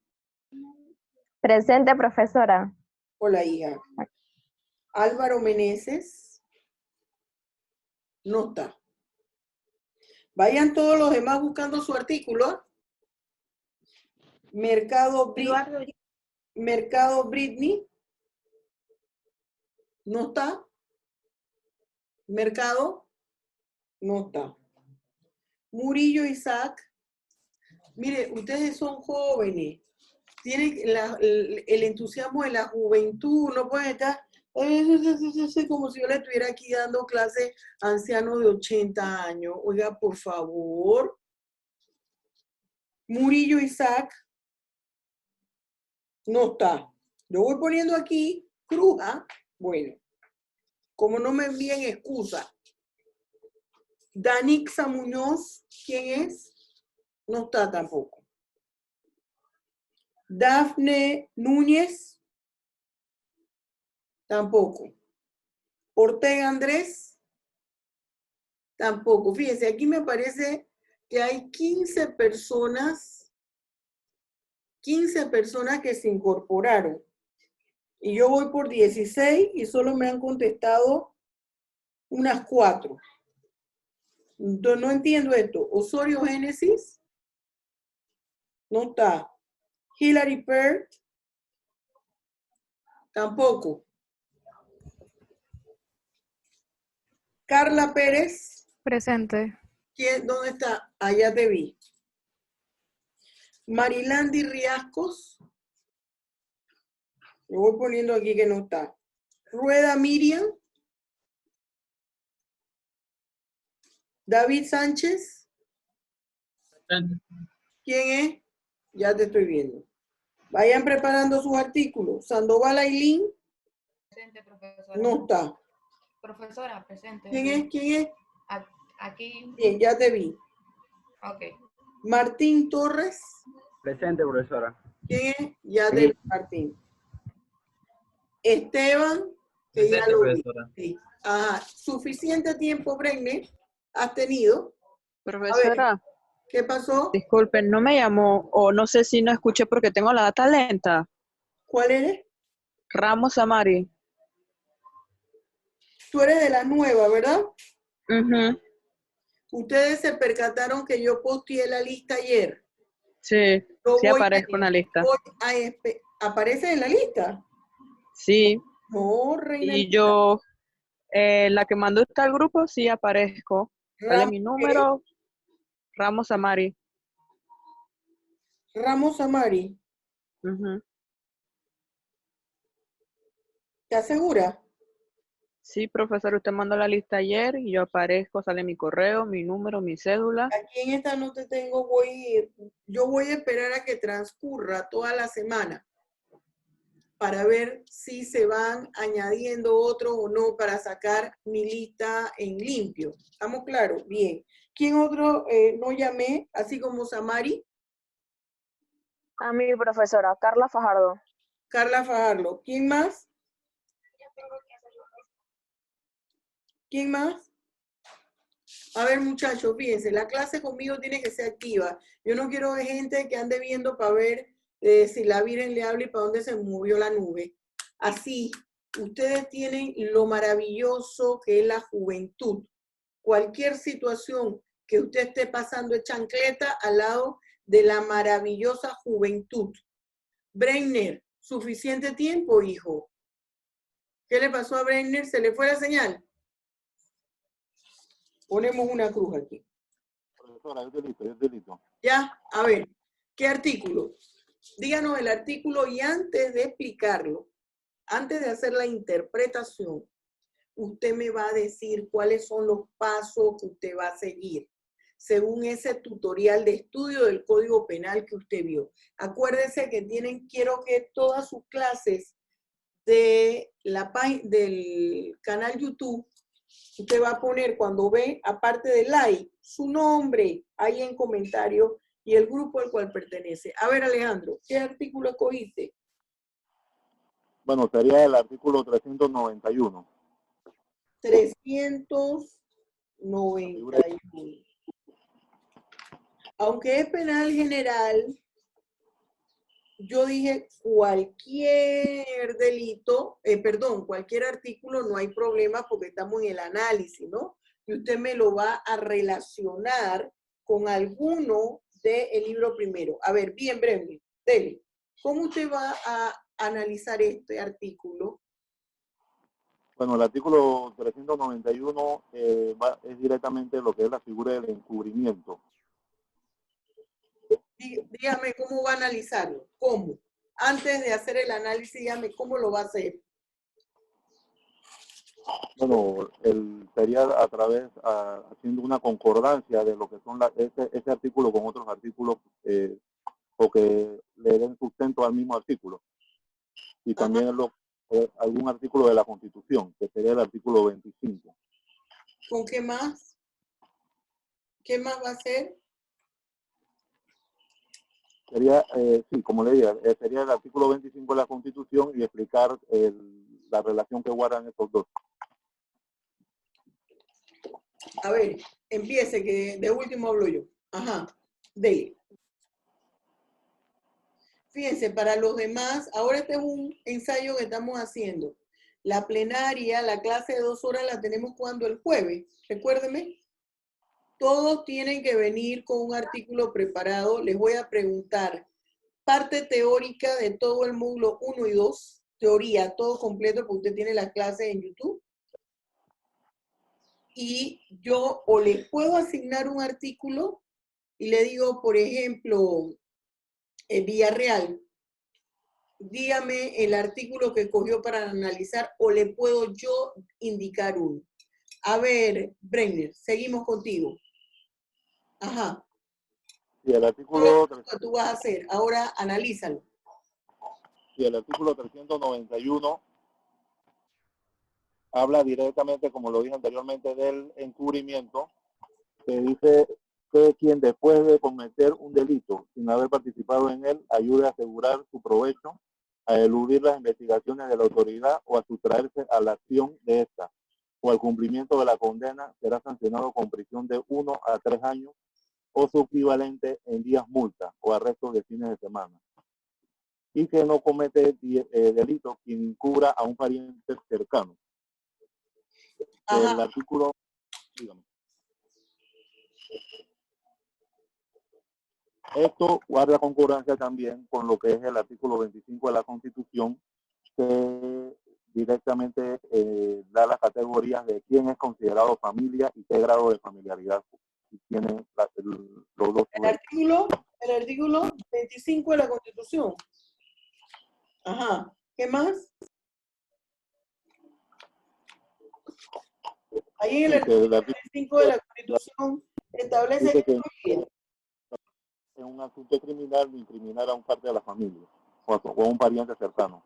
Presente, profesora. Hola, hija. Álvaro Meneses. No está. Vayan todos los demás buscando su artículo. Mercado Britney. No está. Mercado. No está. Murillo Isaac. Mire, ustedes son jóvenes. Tienen el entusiasmo de la juventud. No pueden estar como si yo le estuviera aquí dando clase a ancianos de 80 años. Oiga, por favor. Murillo Isaac. No está. Lo voy poniendo aquí, cruja. Bueno, como no me envíen excusa. Danixa Muñoz, ¿quién es? No está tampoco. Dafne Núñez. Tampoco. Ortega Andrés. Tampoco. Fíjense, aquí me parece que hay 15 personas que se incorporaron. Y yo voy por 16 y solo me han contestado unas 4. Entonces, no entiendo esto. Osorio Génesis. No está. Hilary Pert. Tampoco. Carla Pérez. Presente. ¿Dónde está? Allá te vi. Marilandi Riascos. Lo voy poniendo aquí que no está. Rueda Miriam. David Sánchez. ¿Quién es? Ya te estoy viendo. Vayan preparando sus artículos. Sandoval Ailín. Presente, profesora. No está. Profesora, presente. ¿Quién es? ¿Quién es? Aquí. Bien, ya te vi. Ok. Martín Torres. Presente, profesora. ¿Quién es? Ya te vi, Martín. Esteban, que ya Presente, lo vi. profesora. Sí. Ajá. Suficiente tiempo, Bregne, has tenido. Profesora, ¿Qué pasó? disculpen, no me llamó, o no sé si no escuché porque tengo la data lenta. ¿Cuál eres? Ramos Amari. Tú eres de la nueva, ¿verdad? Ujú. Ustedes se percataron que yo posteé la lista ayer. Sí, Yo sí voy aparezco en la lista. ¿Aparece en la lista? Sí, No, reina. y yo, la que mandó está al grupo, sí aparezco. Sale mi número, Ramos Amari. Ramos Amari. Ujú. ¿Te asegura? Sí, profesor, usted mandó la lista ayer y yo aparezco, sale mi correo, mi número, mi cédula. Aquí en esta no te tengo, yo voy a esperar a que transcurra toda la semana para ver si se van añadiendo otros o no para sacar mi lista en limpio. ¿Estamos claros? Bien. ¿Quién otro no llamé, así como Samari? A mi profesora, Carla Fajardo. Carla Fajardo. ¿Quién más? ¿Quién más? A ver, muchachos, fíjense, la clase conmigo tiene que ser activa. Yo no quiero ver gente que ande viendo para ver si la Virgen le habla y para dónde se movió la nube. Así, ustedes tienen lo maravilloso que es la juventud. Cualquier situación que usted esté pasando es chancleta al lado de la maravillosa juventud. Brenner, ¿suficiente tiempo, hijo? ¿Qué le pasó a Brenner? ¿Se le fue la señal? Ponemos una cruz aquí. Profesora, yo delito. Ya, a ver, ¿qué artículo? Díganos el artículo y antes de explicarlo, antes de hacer la interpretación, usted me va a decir cuáles son los pasos que usted va a seguir, según ese tutorial de estudio del Código Penal que usted vio. Acuérdese que quiero que todas sus clases de del canal YouTube, usted va a poner cuando ve, aparte de like, su nombre ahí en comentario y el grupo al cual pertenece. A ver, Alejandro, ¿qué artículo escogiste? Bueno, sería el artículo 391. 391. Aunque es penal general, yo dije cualquier delito, cualquier artículo, no hay problema porque estamos en el análisis, ¿no? Y usted me lo va a relacionar con alguno del libro primero. A ver, bien breve, Dele, ¿cómo usted va a analizar este artículo? Bueno, el artículo 391 es directamente lo que es la figura del encubrimiento. Dígame cómo va a analizarlo. ¿Cómo? Antes de hacer el análisis, dígame cómo lo va a hacer. Bueno, sería a través, haciendo una concordancia de lo que son ese artículo con otros artículos o que le den sustento al mismo artículo. Y también algún artículo de la Constitución, que sería el artículo 25. ¿Con qué más? ¿Qué más va a hacer? Sería, sí, como le dije, sería el artículo 25 de la Constitución y explicar la relación que guardan estos dos. A ver, empiece, que de último hablo yo. Ajá, dele. Fíjense, para los demás, ahora este es un ensayo que estamos haciendo. La plenaria, la clase de 2 horas la tenemos cuando el jueves, recuérdenme. Todos tienen que venir con un artículo preparado. Les voy a preguntar parte teórica de todo el módulo 1 y 2, teoría, todo completo, porque usted tiene las clases en YouTube. Y yo o les puedo asignar un artículo y le digo, por ejemplo, Villarreal, dígame el artículo que cogió para analizar, o le puedo yo indicar uno. A ver, Brenner, seguimos contigo. Ajá. Y el artículo, ¿Qué tú vas a hacer? Ahora analízalo. y el artículo 391 habla directamente, como lo dije anteriormente, del encubrimiento, que dice que quien después de cometer un delito sin haber participado en él ayude a asegurar su provecho, a eludir las investigaciones de la autoridad o a sustraerse a la acción de esta o al cumplimiento de la condena, será sancionado con prisión de 1 a 3 años o su equivalente en días multa o arrestos de fines de semana. Y que no comete delito quien encubra a un pariente cercano. Ajá. El artículo, dígame. Esto guarda concordancia también con lo que es el artículo 25 de la Constitución, que directamente da las categorías de quién es considerado familia y qué grado de familiaridad tienen los dos. El artículo 25 de la Constitución. Ajá. ¿Qué más? Ahí en el artículo 25 de la Constitución establece que en un asunto criminal incriminar a un parte de la familia o a un pariente cercano.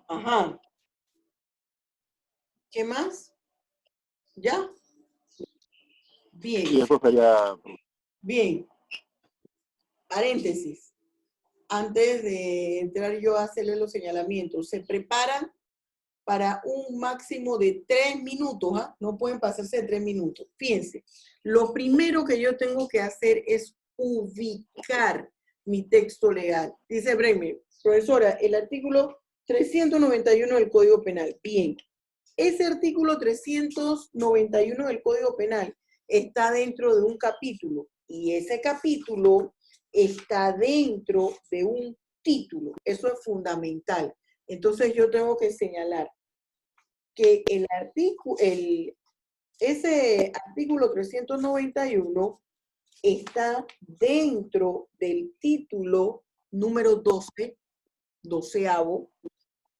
Ajá. ¿Qué más? ¿Ya? Bien. Y eso sería... Bien. Paréntesis. Antes de entrar yo a hacerle los señalamientos, se preparan para un máximo de 3 minutos, ¿ah? No pueden pasarse de 3 minutos. Fíjense, lo primero que yo tengo que hacer es ubicar mi texto legal. Dice Bremer, profesora, el artículo 391 del Código Penal. Bien, ese artículo 391 del Código Penal está dentro de un capítulo y ese capítulo está dentro de un título. Eso es fundamental. Entonces yo tengo que señalar que ese artículo 391 está dentro del título número 12, 12avo,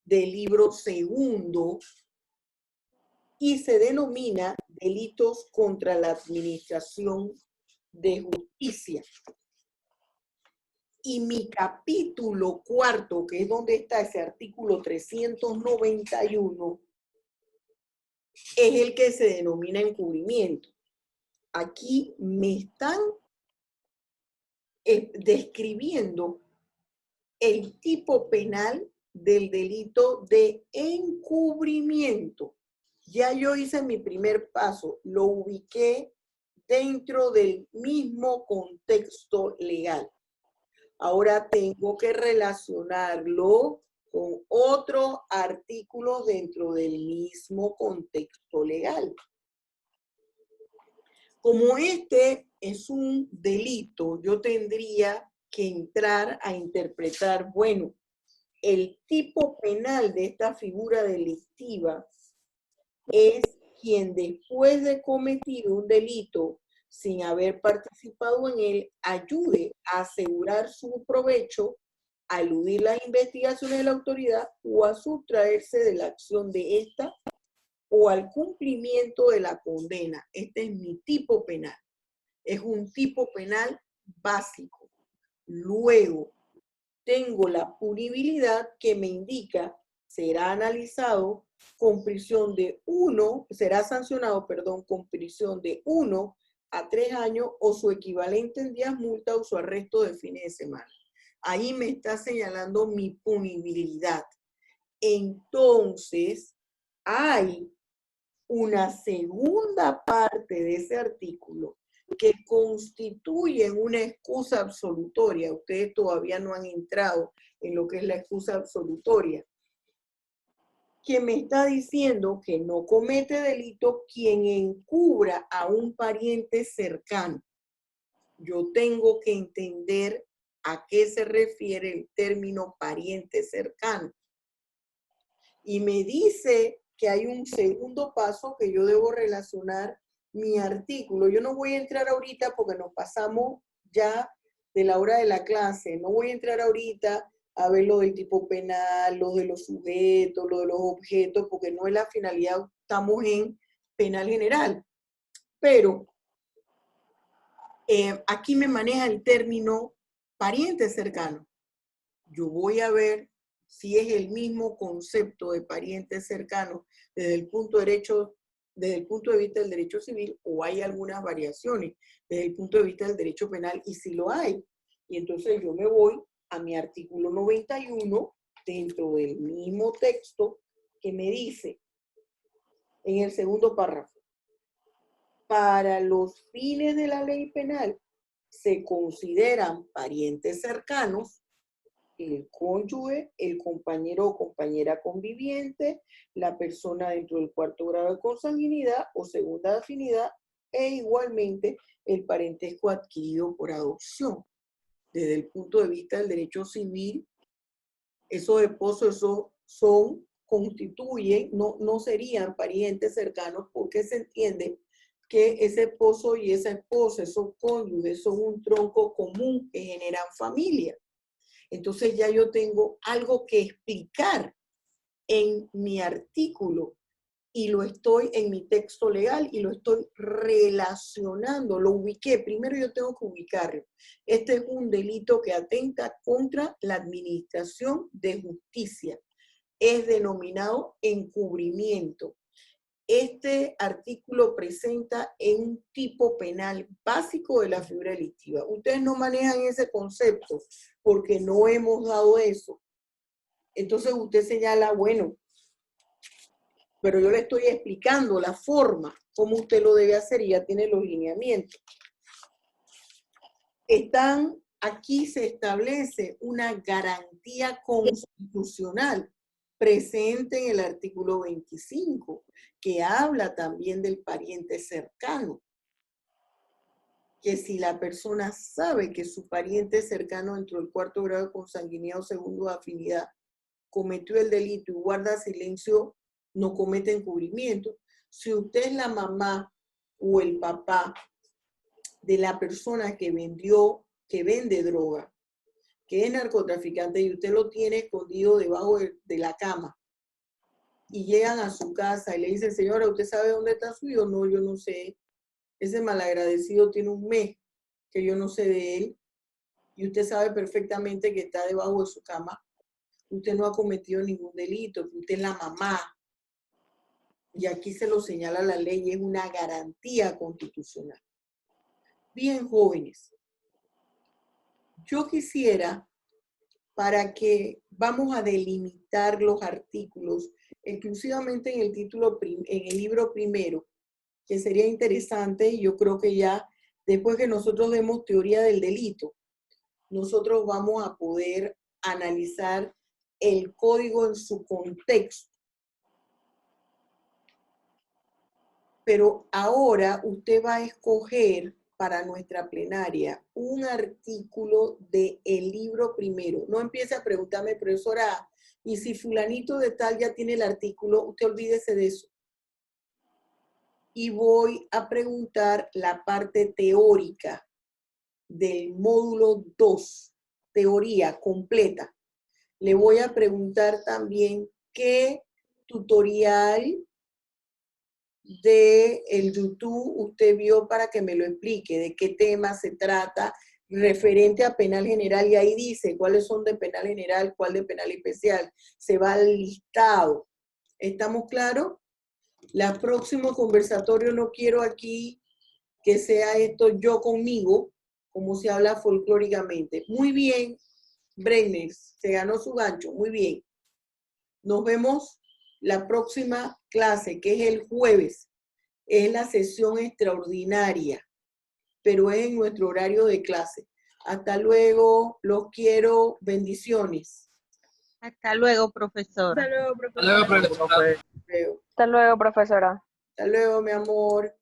del libro segundo, y se denomina delitos contra la administración de justicia. Y mi capítulo cuarto, que es donde está ese artículo 391, es el que se denomina encubrimiento. Aquí me están describiendo el tipo penal del delito de encubrimiento. Ya yo hice mi primer paso, lo ubiqué dentro del mismo contexto legal. Ahora tengo que relacionarlo con otro artículo dentro del mismo contexto legal. Como este es un delito, yo tendría que entrar a interpretar, bueno, el tipo penal de esta figura delictiva es quien después de cometer un delito sin haber participado en él, ayude a asegurar su provecho, a eludir las investigaciones de la autoridad o a sustraerse de la acción de esta o al cumplimiento de la condena. Este es mi tipo penal. Es un tipo penal básico. Luego, tengo la punibilidad que me indica será analizado con prisión de será sancionado, con prisión de 1 a 3 años o su equivalente en días multa o su arresto de fines de semana. Ahí me está señalando mi punibilidad. entonces hay una segunda parte de ese artículo que constituye una excusa absolutoria. Ustedes todavía no han entrado en lo que es la excusa absolutoria, que me está diciendo que no comete delito quien encubra a un pariente cercano. Yo tengo que entender a qué se refiere el término pariente cercano. Y me dice que hay un segundo paso que yo debo relacionar mi artículo. Yo no voy a entrar ahorita porque nos pasamos ya de la hora de la clase. No voy a entrar ahorita a ver lo del tipo penal, lo de los sujetos, lo de los objetos, porque no es la finalidad, estamos en penal general. Pero aquí me maneja el término pariente cercano. Yo voy a ver si es el mismo concepto de parientes cercanos desde el punto de vista del derecho civil, o hay algunas variaciones desde el punto de vista del derecho penal, y si lo hay. Y entonces yo me voy a mi artículo 91 dentro del mismo texto que me dice en el segundo párrafo: para los fines de la ley penal se consideran parientes cercanos el cónyuge, el compañero o compañera conviviente, la persona dentro del cuarto grado de consanguinidad o segunda afinidad, e igualmente el parentesco adquirido por adopción. Desde el punto de vista del derecho civil, esos esposos constituyen, no serían parientes cercanos, porque se entiende que ese esposo y esa esposa, esos cónyuges, son un tronco común que generan familia. Entonces ya yo tengo algo que explicar en mi artículo y lo estoy en mi texto legal y lo estoy relacionando, lo ubiqué. Primero yo tengo que ubicarlo. Este es un delito que atenta contra la administración de justicia. Es denominado encubrimiento. Este artículo presenta en un tipo penal básico de la figura delictiva. Ustedes no manejan ese concepto porque no hemos dado eso. Entonces usted señala, bueno, pero yo le estoy explicando la forma, cómo usted lo debe hacer, y ya tiene los lineamientos. Aquí se establece una garantía constitucional presente en el artículo 25, que habla también del pariente cercano. Que si la persona sabe que su pariente cercano dentro del cuarto grado de consanguinidad o segundo de afinidad cometió el delito y guarda silencio, no comete encubrimiento. Si usted es la mamá o el papá de la persona que vende droga, que es narcotraficante, y usted lo tiene escondido debajo de la cama, y llegan a su casa y le dicen: señora, ¿usted sabe dónde está su hijo? No, yo no sé. Ese malagradecido tiene un mes que yo no sé de él, y usted sabe perfectamente que está debajo de su cama. Usted no ha cometido ningún delito, usted es la mamá. Y aquí se lo señala la ley, es una garantía constitucional. Bien, jóvenes, yo quisiera, para que vamos a delimitar los artículos, exclusivamente en el título, en el libro primero, que sería interesante, y yo creo que ya después que nosotros demos teoría del delito, nosotros vamos a poder analizar el código en su contexto. Pero ahora usted va a escoger para nuestra plenaria un artículo del libro primero. No empiece a preguntarme, profesora, y si fulanito de tal ya tiene el artículo, usted olvídese de eso. Y voy a preguntar la parte teórica del módulo 2, teoría completa. Le voy a preguntar también qué tutorial de el YouTube usted vio para que me lo explique, de qué tema se trata referente a penal general, y ahí dice cuáles son de penal general, cuál de penal especial. Se va al listado. ¿Estamos claros? La próximo conversatorio no quiero aquí que sea esto yo conmigo, como se habla folclóricamente. Muy bien, Brenner, se ganó su gancho, muy bien. Nos vemos la próxima clase, que es el jueves. Es la sesión extraordinaria, pero es en nuestro horario de clase. Hasta luego, los quiero, bendiciones. Hasta luego, profesora. Hasta luego, Hasta luego, profesora. profesora. Hasta luego. Hasta luego, profesora. Hasta luego, mi amor.